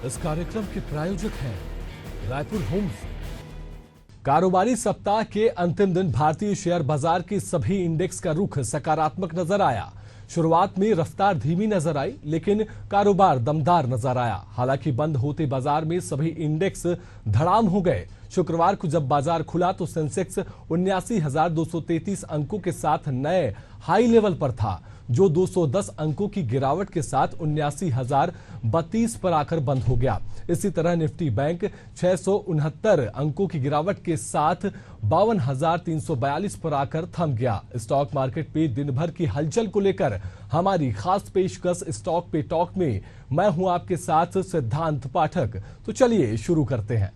इस कार्यक्रम के प्रायोजक हैं रायपुर होम्स। कारोबारी सप्ताह के अंतिम दिन भारतीय शेयर बाजार के सभी इंडेक्स का रुख सकारात्मक नजर आया। शुरुआत में रफ्तार धीमी नजर आई, लेकिन कारोबार दमदार नजर आया। हालांकि बंद होते बाजार में सभी इंडेक्स धड़ाम हो गए। शुक्रवार को जब बाजार खुला तो सेंसेक्स 79,233 अंकों के साथ नए हाई लेवल पर था, जो 210 अंकों की गिरावट के साथ 79,032 पर आकर बंद हो गया। इसी तरह निफ्टी बैंक 669 अंकों की गिरावट के साथ 52,342 पर आकर थम गया। स्टॉक मार्केट पे दिन भर की हलचल को लेकर हमारी खास पेशकश स्टॉक पे टॉक में मैं हूं आपके साथ सिद्धांत पाठक। तो चलिए शुरू करते हैं।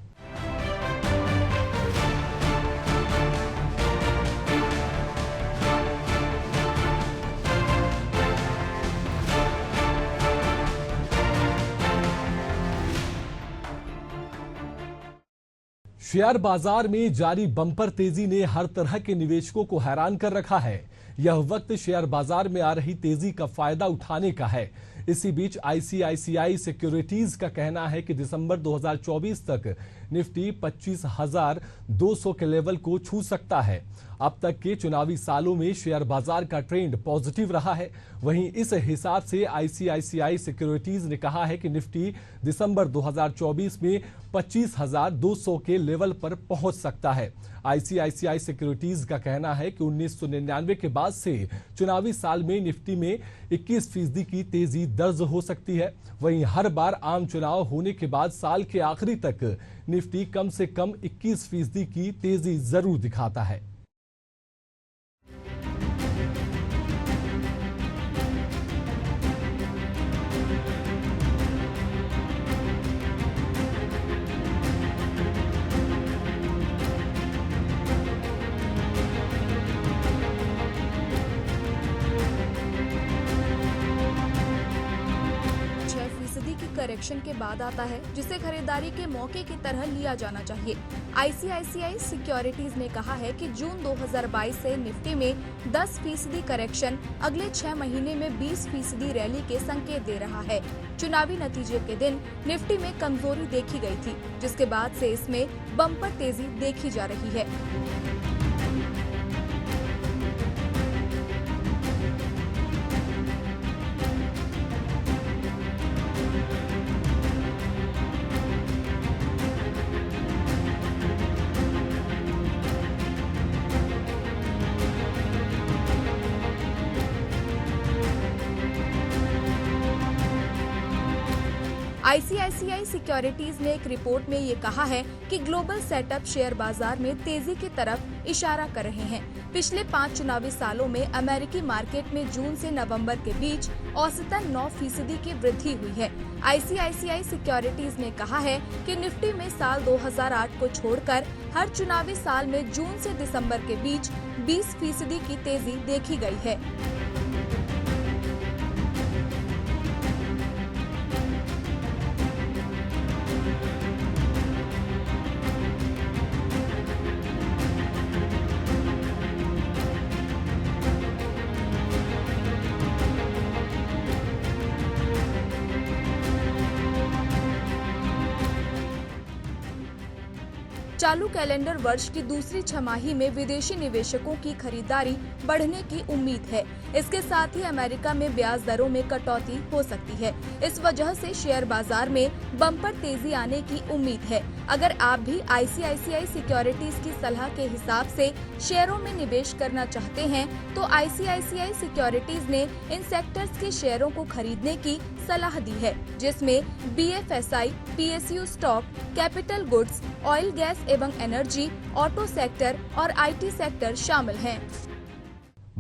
शेयर बाजार में जारी बम्पर तेजी ने हर तरह के निवेशकों को हैरान कर रखा है। यह वक्त शेयर बाजार में आ रही तेजी का फायदा उठाने का है। इसी बीच आईसीआईसीआई सिक्योरिटीज का कहना है कि दिसंबर 2024 तक निफ्टी 25,200 के लेवल को छू सकता है। अब तक के चुनावी सालों में शेयर बाजार का ट्रेंड पॉजिटिव रहा है। वहीं इस हिसाब से आईसीआईसीआई सिक्योरिटीज ने कहा है कि निफ्टी दिसंबर 2024 में 25,200 के लेवल पर पहुंच सकता है। आईसीआईसीआई सिक्योरिटीज का कहना है कि 1999 के बाद से चुनावी साल में निफ्टी में 21% की तेजी दर्ज हो सकती है। वहीं हर बार आम चुनाव होने के बाद साल के आखिरी तक निफ्टी कम से कम 21% की तेजी जरूर दिखाता है। करेक्शन के बाद आता है, जिसे खरीदारी के मौके की तरह लिया जाना चाहिए। आईसीआईसीआई सिक्योरिटीज ने कहा है कि जून 2022 से निफ्टी में 10% करेक्शन अगले 6 महीने में 20% रैली के संकेत दे रहा है। चुनावी नतीजे के दिन निफ्टी में कमजोरी देखी गई थी, जिसके बाद से इसमें बम्पर तेजी देखी जा रही है। आईसीआईसीआई सिक्योरिटीज ने एक रिपोर्ट में ये कहा है कि ग्लोबल सेटअप शेयर बाजार में तेजी की तरफ इशारा कर रहे हैं। पिछले 5 चुनावी सालों में अमेरिकी मार्केट में जून से नवंबर के बीच औसतन 9% की वृद्धि हुई है। आईसीआईसीआई सिक्योरिटीज ने कहा है कि निफ्टी में साल 2008 को छोड़कर हर चुनावी साल में जून से दिसंबर के बीच 20% की तेजी देखी गई है। चालू कैलेंडर वर्ष की दूसरी छमाही में विदेशी निवेशकों की खरीदारी बढ़ने की उम्मीद है। इसके साथ ही अमेरिका में ब्याज दरों में कटौती हो सकती है। इस वजह से शेयर बाजार में बम्पर तेजी आने की उम्मीद है। अगर आप भी आईसीआईसीआई सिक्योरिटीज की सलाह के हिसाब से शेयरों में निवेश करना चाहते हैं, तो आईसीआईसीआई सिक्योरिटीज ने इन सेक्टर्स के शेयरों को खरीदने की सलाह दी है, जिसमें BFSI, PSU stock, capital goods, oil gas एवं एनर्जी, ऑटो सेक्टर और आईटी सेक्टर शामिल हैं।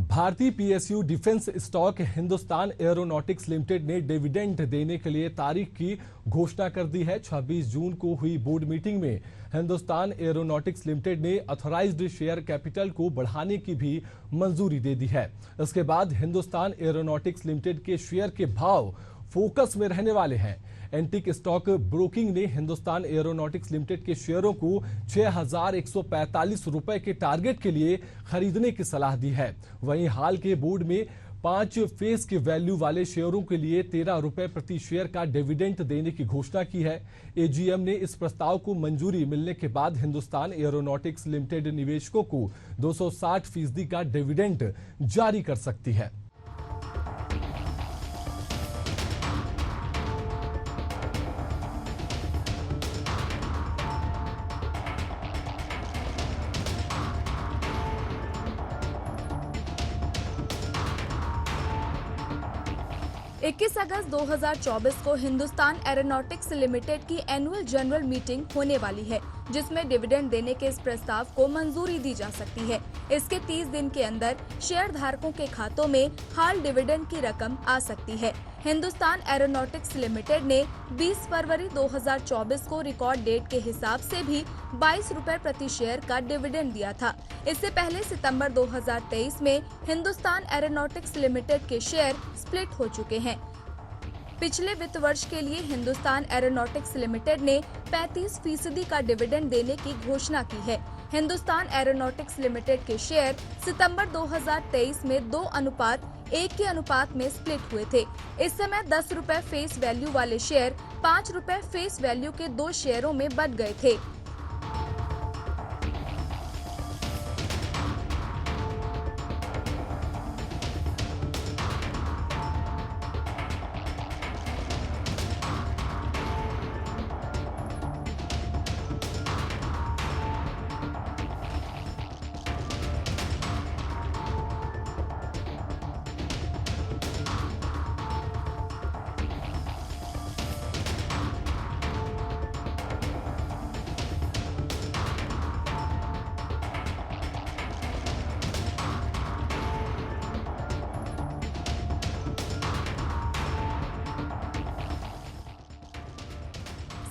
भारतीय PSU defence stock Hindustan aeronautics limited ने डिविडेंड देने के लिए तारीख की घोषणा कर दी है। 26 जून को हुई बोर्ड मीटिंग में हिंदुस्तान एरोनॉटिक्स लिमिटेड ने ऑथराइज्ड शेयर कैपिटल को बढ़ाने की भी मंजूरी दे दी है। इसके बाद हिंदुस्तान एरोनॉटिक्स लिमिटेड के शेयर के भाव फोकस में रहने वाले हैं। एंटीक स्टॉक ब्रोकिंग ने हिंदुस्तान एरोनॉटिक्स लिमिटेड के शेयरों को 6,145 रुपए के टारगेट के लिए खरीदने की सलाह दी है। वहीं हाल के बोर्ड में 5 फेस के वैल्यू वाले शेयरों के लिए 13 रुपए प्रति शेयर का डिविडेंड देने की घोषणा की है। एजीएम ने इस प्रस्ताव को मंजूरी मिलने के बाद हिंदुस्तान एरोनॉटिक्स लिमिटेड निवेशकों को 260% का डिविडेंड जारी कर सकती है। इक्कीस अगस्त 2024 को हिंदुस्तान एरोनॉटिक्स लिमिटेड की एनुअल जनरल मीटिंग होने वाली है, जिसमें डिविडेंड देने के इस प्रस्ताव को मंजूरी दी जा सकती है। इसके 30 दिन के अंदर शेयर धारकों के खातों में हाल डिविडेंड की रकम आ सकती है। हिंदुस्तान एरोनॉटिक्स लिमिटेड ने 20 फरवरी 2024 को रिकॉर्ड डेट के हिसाब से भी 22 रुपए प्रति शेयर का डिविडेंड दिया था। इससे पहले सितंबर 2023 में हिंदुस्तान एरोनॉटिक्स लिमिटेड के शेयर स्प्लिट हो चुके हैं। पिछले वित्त वर्ष के लिए हिंदुस्तान एरोनॉटिक्स लिमिटेड ने 35% का डिविडेंड देने की घोषणा की है। हिंदुस्तान एरोनॉटिक्स लिमिटेड के शेयर सितंबर 2023 में 2:1 के अनुपात में स्प्लिट हुए थे। इस समय 10 रुपए फेस वैल्यू वाले शेयर 5 रुपए फेस वैल्यू के 2 शेयरों में बंट गए थे।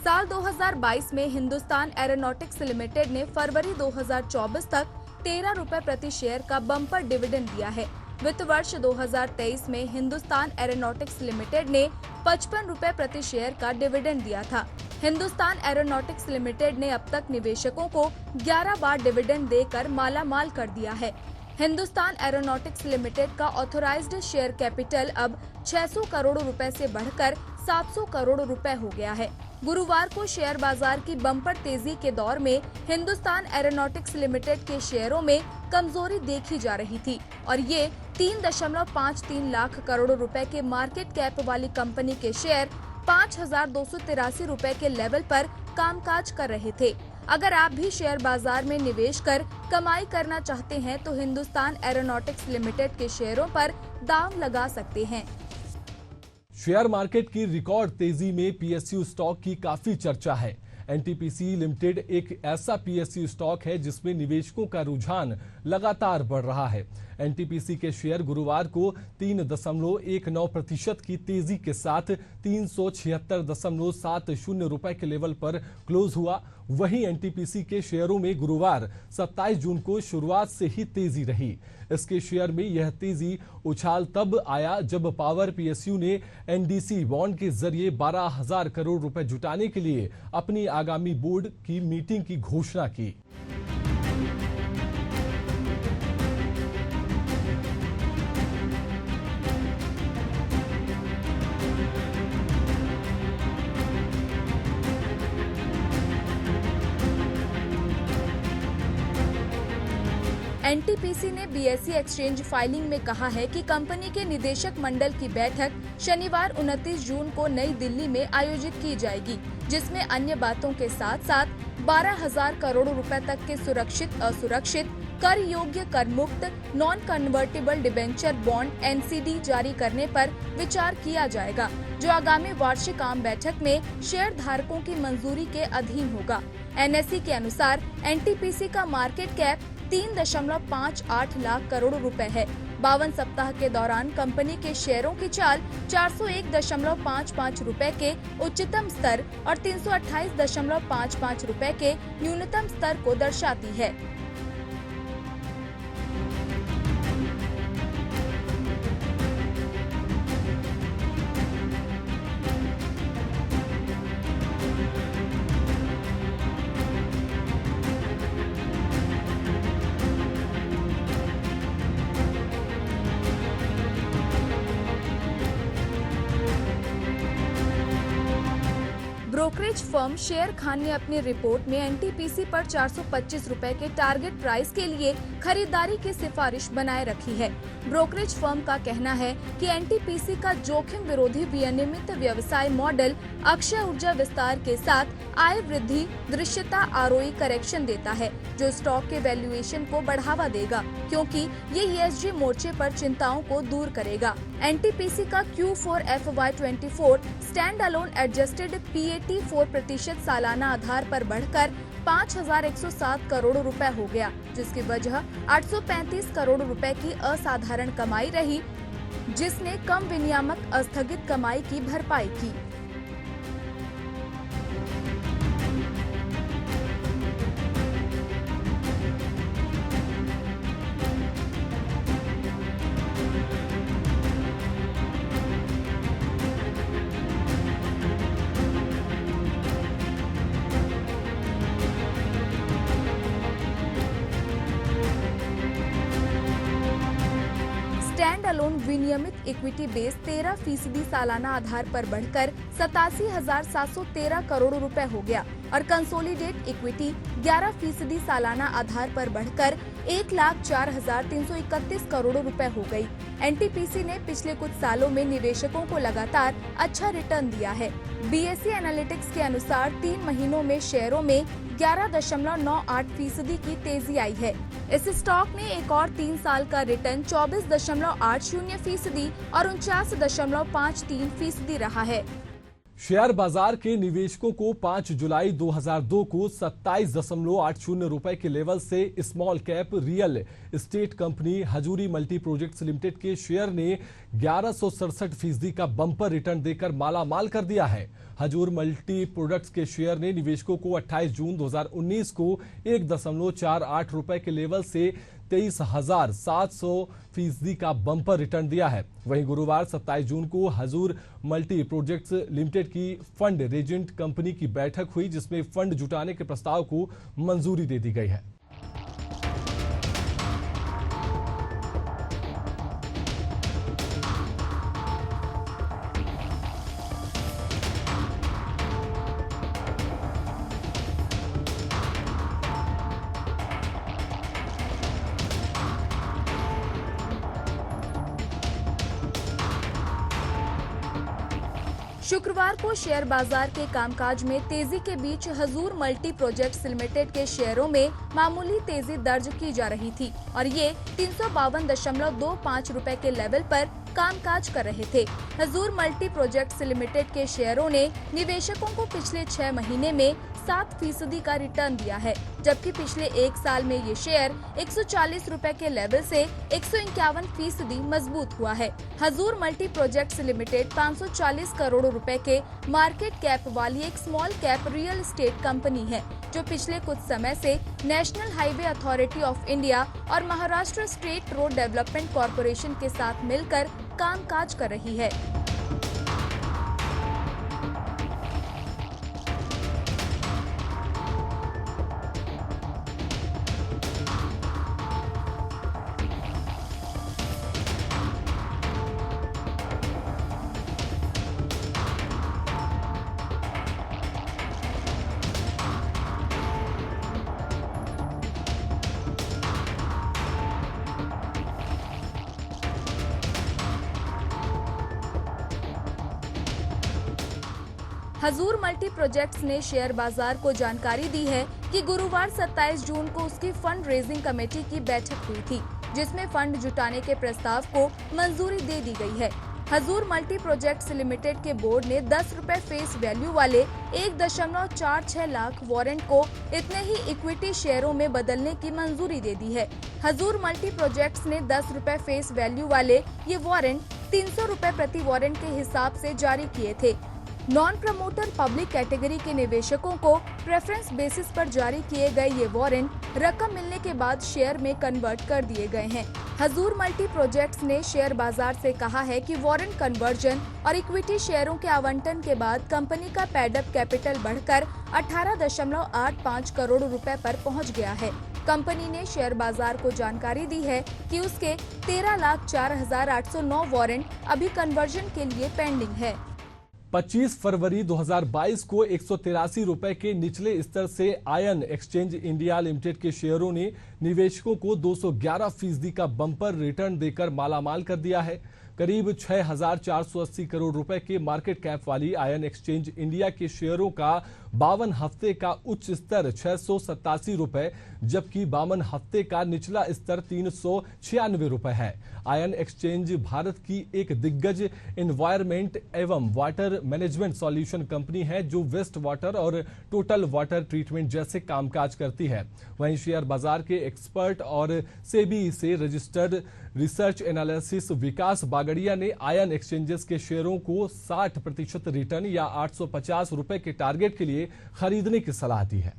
साल 2022 में हिंदुस्तान एरोनॉटिक्स लिमिटेड ने फरवरी 2024 तक 13 रुपए प्रति शेयर का बम्पर डिविडेंड दिया है। वित्त वर्ष 2023 में हिंदुस्तान एरोनॉटिक्स लिमिटेड ने 55 रुपए प्रति शेयर का डिविडेंड दिया था। हिंदुस्तान एरोनॉटिक्स लिमिटेड ने अब तक निवेशकों को 11 बार डिविडेंड देकर मालामाल कर दिया है। हिंदुस्तान एरोनॉटिक्स लिमिटेड का ऑथोराइज्ड शेयर कैपिटल अब 600 करोड़ रुपए से बढ़कर 700 करोड़ रुपए हो गया है। गुरुवार को शेयर बाजार की बम्पर तेजी के दौर में हिंदुस्तान एरोनॉटिक्स लिमिटेड के शेयरों में कमजोरी देखी जा रही थी और ये 3.53 लाख करोड़ रुपए के मार्केट कैप वाली कंपनी के शेयर 5,283 रुपए के लेवल पर कामकाज कर रहे थे। अगर आप भी शेयर बाजार में निवेश कर कमाई करना चाहते हैं तो हिंदुस्तान एरोनॉटिक्स लिमिटेड के शेयरों पर दांव लगा सकते हैं। शेयर मार्केट की रिकॉर्ड तेजी में पीएसयू स्टॉक की काफी चर्चा है। एनटीपीसी लिमिटेड एक ऐसा पीएसयू स्टॉक है जिसमें निवेशकों का रुझान लगातार बढ़ रहा है। एनटीपीसी के शेयर गुरुवार को 3.19% की तेजी के साथ 376.70 रुपए के लेवल पर क्लोज हुआ। वहीं एनटीपीसी के शेयरों में गुरुवार 27 जून को शुरुआत से ही तेजी रही। इसके शेयर में यह तेजी उछाल तब आया जब पावर पीएसयू ने एनडीसी बॉन्ड के जरिए 12,000 करोड़ रुपए जुटाने के लिए अपनी आगामी बोर्ड की मीटिंग की घोषणा की। एनटीपीसी ने बीएसई एक्सचेंज फाइलिंग में कहा है कि कंपनी के निदेशक मंडल की बैठक शनिवार 29 जून को नई दिल्ली में आयोजित की जाएगी, जिसमें अन्य बातों के साथ साथ 12,000 करोड़ रुपए तक के सुरक्षित, असुरक्षित, कर योग्य, कर मुक्त, non convertible debenture bond NCD जारी करने पर विचार किया जाएगा, जो आगामी वार्षिक आम बैठक में शेयर धारकों की मंजूरी के अधीन होगा। एनएसई के अनुसार एनटीपीसी का मार्केट कैप 3.58 लाख करोड़ रुपए है। 52 सप्ताह के दौरान कंपनी के शेयरों की चाल 401.55 रुपए के उच्चतम स्तर और 328.55 रुपए के न्यूनतम स्तर को दर्शाती है। ब्रोकरेज फर्म शेयर खान ने अपनी रिपोर्ट में एनटीपीसी पर 425 रुपए के टारगेट प्राइस के लिए खरीदारी की सिफारिश बनाए रखी है। ब्रोकरेज फर्म का कहना है कि एनटीपीसी का जोखिम विरोधी विनियमित व्यवसाय मॉडल अक्षय ऊर्जा विस्तार के साथ आय वृद्धि दृश्यता आरओई करेक्शन देता है, जो स्टॉक के वैल्यूएशन को बढ़ावा देगा, क्योंकि ये ईएसजी मोर्चे पर चिंताओं को दूर करेगा। एनटीपीसी का Q4 FY24 stand alone adjusted PAT 4% सालाना आधार पर बढ़कर 5,107 करोड़ रुपए हो गया, जिसकी वजह 835 करोड़ रुपए की असाधारण कमाई रही, जिसने कम विनियामक अस्थगित कमाई की भरपाई की। स्टैंड अलोन विनियमित इक्विटी बेस 13% सालाना आधार पर बढ़कर 87,713 करोड़ रुपए हो गया और कंसोलिडेट इक्विटी 11% सालाना आधार पर बढ़कर 1,04,331 करोड़ रुपए हो गई। एनटीपीसी ने पिछले कुछ सालों में निवेशकों को लगातार अच्छा रिटर्न दिया है। बीएसई एनालिटिक्स के अनुसार 3 महीनों में शेयरों में 11.98% की तेजी आई है। इस स्टॉक ने एक और 3 साल का रिटर्न 24.80% और 49.53% रहा है। शेयर बाजार के निवेशकों को 5 जुलाई 2002 को 27.80 रुपए के लेवल से small cap real estate company Hazoori multi projects limited के शेयर ने 1167% का बम्पर रिटर्न देकर मालामाल कर दिया है। हजूर मल्टी प्रोडक्ट्स के शेयर ने निवेशकों को 28 जून 2019 को 1.48 रुपए के लेवल से 23,700% का बम्पर रिटर्न दिया है। वहीं गुरुवार 27 जून को हजूर मल्टी प्रोजेक्ट्स लिमिटेड की फंड रेजेंट कंपनी की बैठक हुई, जिसमें फंड जुटाने के प्रस्ताव को मंजूरी दे दी गई है। शुक्रवार को शेयर बाजार के कामकाज में तेजी के बीच हजूर मल्टी प्रोजेक्ट्स लिमिटेड के शेयरों में मामूली तेजी दर्ज की जा रही थी और ये 352.25 रुपए के लेवल पर कामकाज कर रहे थे। हजूर मल्टी प्रोजेक्ट्स लिमिटेड के शेयरों ने निवेशकों को पिछले 6 महीने में 7% का रिटर्न दिया है, जबकि पिछले 1 साल में ये शेयर 140 रुपए के लेवल से 151% मजबूत हुआ है। हजूर मल्टी प्रोजेक्ट्स लिमिटेड 540 करोड़ रुपए के मार्केट कैप वाली एक small cap real estate company है, जो पिछले कुछ समय से national highway authority of India और Maharashtra state road development corporation के साथ मिलकर कामकाज कर रही है। हजूर मल्टी प्रोजेक्ट्स ने शेयर बाजार को जानकारी दी है कि गुरुवार 27 जून को उसकी फंड रेजिंग कमेटी की बैठक हुई थी, जिसमें फंड जुटाने के प्रस्ताव को मंजूरी दे दी गई है। हजूर मल्टी प्रोजेक्ट्स लिमिटेड के बोर्ड ने 10 रुपए फेस वैल्यू वाले 1.46 लाख वारंट को इतने ही इक्विटी शेयरों में बदलने की मंजूरी दे दी है। हजूर मल्टी प्रोजेक्ट्स ने 10 रुपए फेस वैल्यू वाले ये वारंट 300 रुपए प्रति वारंट के हिसाब से जारी किए थे। नॉन प्रमोटर पब्लिक कैटेगरी के निवेशकों को प्रेफरेंस बेसिस पर जारी किए गए ये वारंट रकम मिलने के बाद शेयर में कन्वर्ट कर दिए गए हैं। हजूर मल्टी प्रोजेक्ट्स ने शेयर बाजार से कहा है कि वारंट कन्वर्जन और इक्विटी शेयरों के आवंटन के बाद कंपनी का पेड अप कैपिटल बढ़कर 18.85 करोड़ रुपए पर पहुंच गया है। कंपनी ने शेयर बाजार को जानकारी दी है कि उसके 13,04,809 वारंट अभी कन्वर्जन के लिए पेंडिंग है। 25 फरवरी 2022 को 183 रुपए के निचले स्तर से आयन एक्सचेंज इंडिया लिमिटेड के शेयरों ने निवेशकों को 211% का बम्पर रिटर्न देकर मालामाल कर दिया है। करीब 6,480 करोड़ रुपए के मार्केट कैप वाली आयन एक्सचेंज इंडिया के शेयरों का 52 हफ्ते का उच्च स्तर 687 रुपए, जबकि 52 हफ्ते का निचला स्तर 396 रुपए है। आयन एक्सचेंज भारत की एक दिग्गज एनवायरमेंट एवं वाटर मैनेजमेंट सॉल्यूशन कंपनी है, जो वेस्ट वाटर और टोटल वाटर ट्रीटमेंट जैसे कामकाज करती है। वहीं शेयर बाजार के एक्सपर्ट और सेबी से रजिस्टर्ड रिसर्च एनालिसिस विकास बागड़िया ने आयन एक्सचेंजेस के शेयरों को 60% रिटर्न या 850 रुपए के टारगेट के लिए खरीदने की सलाह दी है।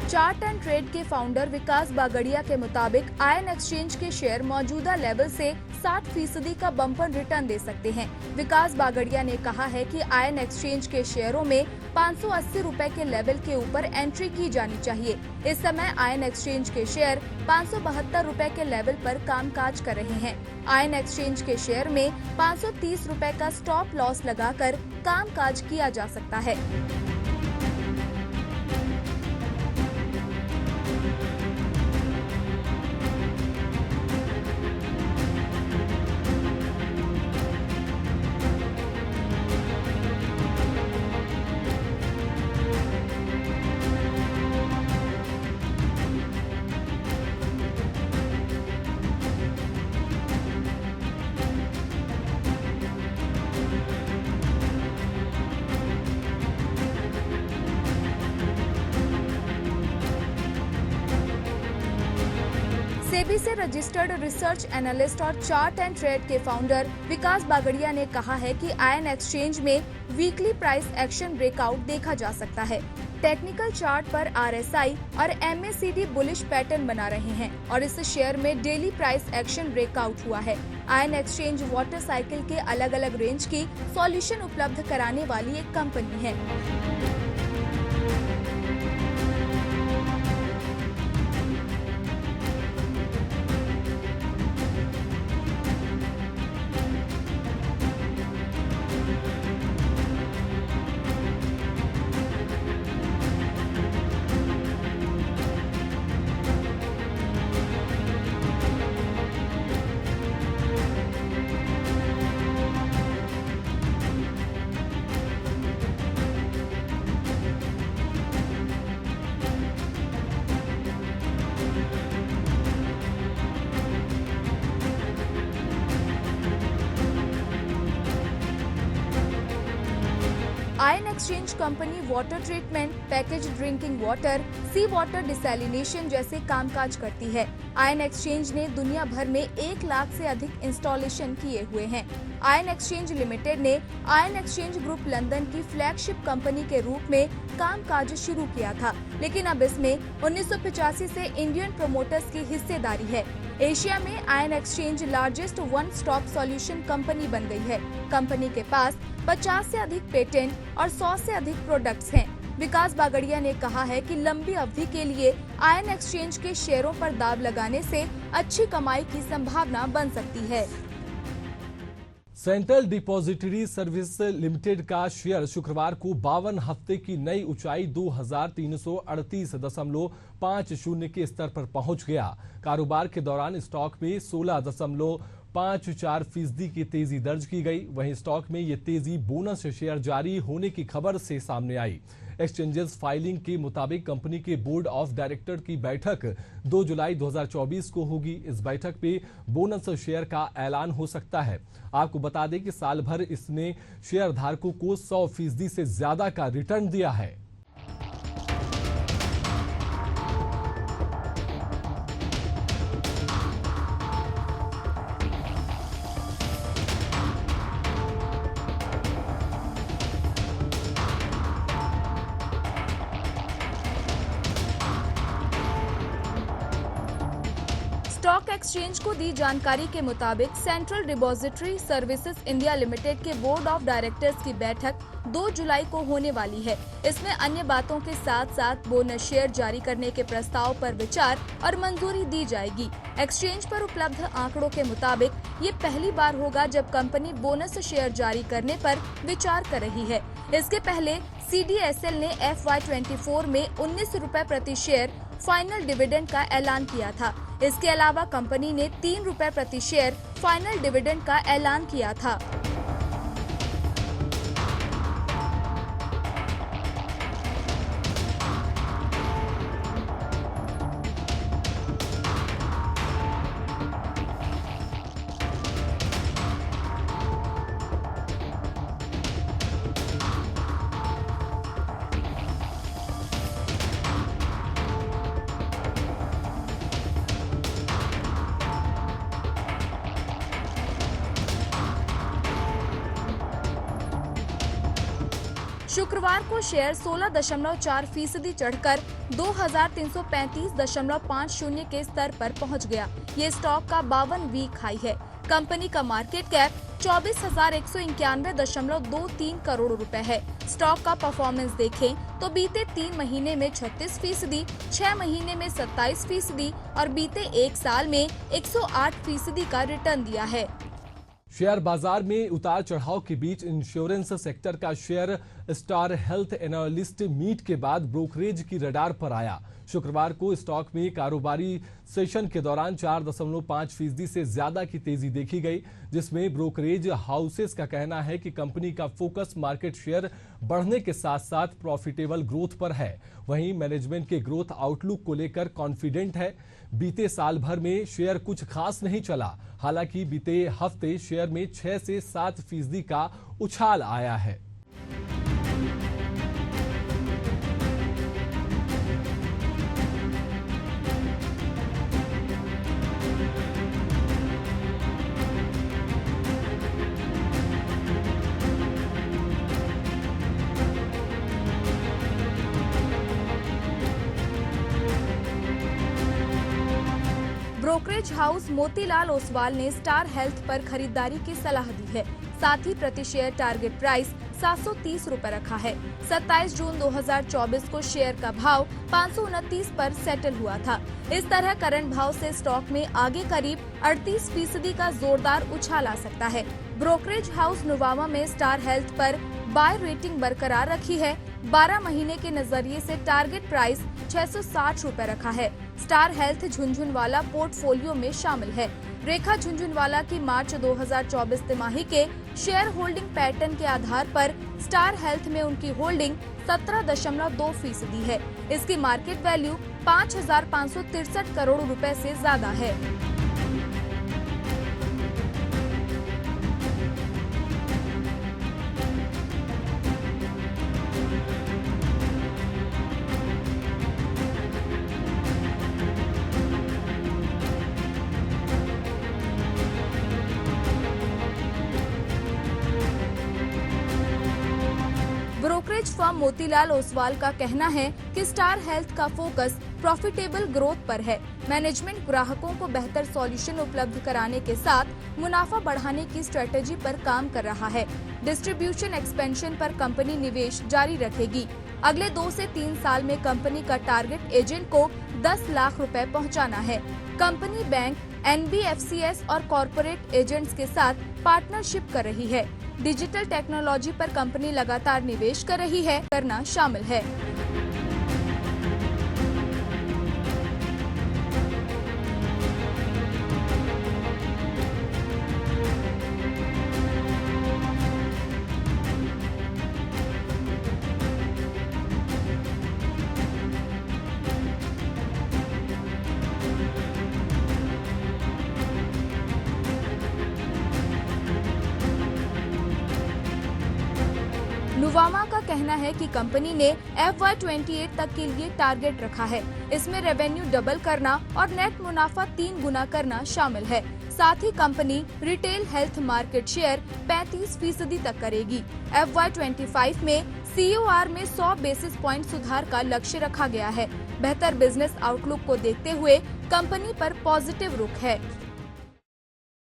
चार्ट एंड ट्रेड के फाउंडर विकास बागड़िया के मुताबिक आयन एक्सचेंज के शेयर मौजूदा लेवल से 60% का बम्पर रिटर्न दे सकते हैं। विकास बागड़िया ने कहा है कि आयन एक्सचेंज के शेयरों में 580 रुपए के लेवल के ऊपर एंट्री की जानी चाहिए। इस समय आयन एक्सचेंज के शेयर 572 रुपए के लेवल पर कामकाज कर रहे हैं। आयन एक्सचेंज के शेयर में 530 रुपए का स्टॉप लॉस लगाकर कामकाज किया जा सकता है। सेबी से रजिस्टर्ड रिसर्च एनालिस्ट और चार्ट एंड ट्रेड के फाउंडर विकास बागड़िया ने कहा है कि आयन एक्सचेंज में वीकली प्राइस एक्शन ब्रेकआउट देखा जा सकता है। टेक्निकल चार्ट पर आरएसआई और एमएसीडी बुलिश पैटर्न बना रहे हैं और इस शेयर में डेली प्राइस एक्शन ब्रेकआउट हुआ है। आयन एक्सचेंज वाटर साइकिल के अलग अलग रेंज की सॉल्यूशन उपलब्ध कराने वाली एक कंपनी है। Ion exchange company water treatment, package drinking water, sea water desalination जैसे कामकाज करती है। आयन एक्सचेंज ने दुनिया भर में 1 लाख से अधिक इंस्टॉलेशन किए हुए हैं। आयन एक्सचेंज लिमिटेड ने आयन एक्सचेंज ग्रुप लंदन की फ्लैगशिप कंपनी के रूप में कामकाज शुरू किया था, लेकिन अब इसमें 1985 से इंडियन प्रोमोटर्स की हिस्सेदारी है। एशिया में ion exchange largest one stop solution company बन गई है। कंपनी के पास 50 से अधिक पेटेंट और 100 से अधिक प्रोडक्ट्स हैं। विकास बागड़िया ने कहा है कि लंबी अवधि के लिए आयन एक्सचेंज के शेयरों पर दाव लगाने से अच्छी कमाई की संभावना बन सकती है। सेंट्रल डिपॉजिटरी सर्विस लिमिटेड का शेयर शुक्रवार को 52 हफ्ते की नई ऊंचाई 2338.50 के स्तर पर पहुंच गया। कारोबार के दौरान स्टॉक में 16.54% की तेजी दर्ज की गई। वहीं स्टॉक में ये तेजी बोनस शेयर जारी होने की खबर से सामने आई। एक्सचेंजेस फाइलिंग के मुताबिक कंपनी के बोर्ड ऑफ डायरेक्टर की बैठक 2 जुलाई 2024 को होगी। इस बैठक पे बोनस शेयर का ऐलान हो सकता है। आपको बता दें कि साल भर इसने शेयर धारकों को 100% से ज्यादा का रिटर्न दिया है। स्टॉक एक्सचेंज को दी जानकारी के मुताबिक central depository services India limited के बोर्ड ऑफ डायरेक्टर्स की बैठक 2 जुलाई को होने वाली है। इसमें अन्य बातों के साथ साथ बोनस शेयर जारी करने के प्रस्ताव पर विचार और मंजूरी दी जाएगी। एक्सचेंज पर उपलब्ध आंकड़ों के मुताबिक ये पहली बार होगा जब कंपनी बोनस शेयर जारी करने पर विचार कर रही है। इसके पहले CDSL ने FY24 में 19 रुपए प्रति शेयर फाइनल डिविडेंड का ऐलान किया था। इसके अलावा कंपनी ने 3 रुपए प्रति शेयर फाइनल डिविडेंड का ऐलान किया था। शुक्रवार को शेयर 16.4% चढ़कर 2335.50 के स्तर पर पहुंच गया। ये स्टॉक का 52 वीक हाई है। कंपनी का मार्केट कैप 24,191.23 करोड़ रुपए है। स्टॉक का परफॉर्मेंस देखें तो बीते 3 महीने में 36%, 6 महीने में 27% और बीते 1 साल में 108% का रिटर्न दिया है। शेयर बाजार में उतार चढ़ाव के बीच इंश्योरेंस सेक्टर का share star health analyst meet के बाद ब्रोकरेज की रडार पर आया। शुक्रवार को स्टॉक में कारोबारी सेशन के दौरान 4.5% से ज्यादा की तेजी देखी गई, जिसमें ब्रोकरेज हाउसेस का कहना है कि कंपनी का फोकस मार्केट शेयर बढ़ने के साथ साथ प्रॉफिटेबल ग्रोथ पर है। वहीं मैनेजमेंट के ग्रोथ आउटलुक को लेकर कॉन्फिडेंट है। बीते साल भर में शेयर कुछ खास नहीं चला, हालांकि बीते हफ्ते शेयर में 6 से 7% का उछाल आया है। ब्रोकरेज हाउस मोतीलाल ओसवाल ने स्टार हेल्थ पर खरीदारी की सलाह दी है। साथ ही प्रति शेयर टारगेट प्राइस 730 रुपए रखा है। 27 जून 2024 को शेयर का भाव 529 पर सेटल हुआ था। इस तरह करंट भाव से स्टॉक में आगे करीब 38% का जोरदार उछाल आ सकता है। ब्रोकरेज हाउस नुवामा में स्टार हेल्थ पर बाय रेटिंग बरकरार रखी है। 12 महीने के नजरिए से टारगेट प्राइस 660 रुपए रखा है। स्टार हेल्थ झुनझुनवाला पोर्टफोलियो में शामिल है। रेखा झुनझुनवाला की मार्च 2024 तिमाही के शेयर होल्डिंग पैटर्न के आधार पर स्टार हेल्थ में उनकी होल्डिंग 17.2% है। इसकी मार्केट वैल्यू 5,563 करोड़ रुपए से ज्यादा है। ब्रोकरेज फर्म मोतीलाल ओसवाल का कहना है कि स्टार हेल्थ का फोकस प्रॉफिटेबल ग्रोथ पर है। मैनेजमेंट ग्राहकों को बेहतर सॉल्यूशन उपलब्ध कराने के साथ मुनाफा बढ़ाने की स्ट्रेटेजी पर काम कर रहा है। डिस्ट्रीब्यूशन एक्सपेंशन पर कंपनी निवेश जारी रखेगी। अगले 2 से 3 साल में कंपनी का टारगेट एजेंट को 10 लाख रुपए पहुंचाना है। कंपनी बैंक, NBFCs और कॉरपोरेट एजेंट्स के साथ पार्टनरशिप कर रही है। डिजिटल टेक्नोलॉजी पर कंपनी लगातार निवेश कर रही है, करना शामिल है। नुवामा का कहना है कि कंपनी ने FY28 तक के लिए टारगेट रखा है। इसमें रेवेन्यू डबल करना और नेट मुनाफा 3 गुना करना शामिल है। साथ ही company retail health market share 35% तक करेगी। FY25 में COR में 100 बेसिस पॉइंट सुधार का लक्ष्य रखा गया है। बेहतर बिजनेस आउटलुक को देखते हुए कंपनी पर पॉजिटिव रुख है।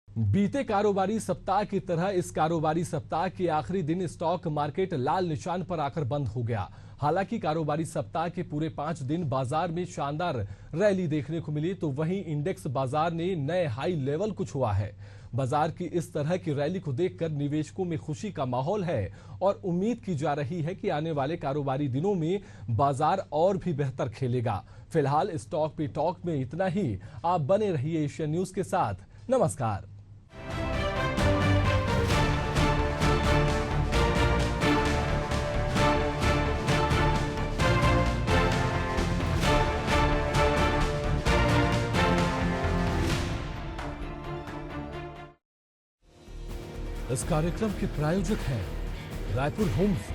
बीते कारोबारी सप्ताह की तरह इस कारोबारी सप्ताह के आखिरी दिन स्टॉक मार्केट लाल निशान पर आकर बंद हो गया। हालांकि कारोबारी सप्ताह के पूरे 5 दिन बाजार में शानदार रैली देखने को मिली, तो वहीं इंडेक्स बाजार ने नए हाई लेवल को छुआ है। बाजार की इस तरह की रैली को देखकर निवेशकों में खुशी का माहौल है और उम्मीद की जा रही है कि आने वाले कारोबारी दिनों में बाजार और भी बेहतर खेलेगा। फिलहाल स्टॉक पे टॉक में इतना ही। आप बने रहिए एशियन न्यूज के साथ। नमस्कार। इस कार्यक्रम के प्रायोजक हैं रायपुर होम्स,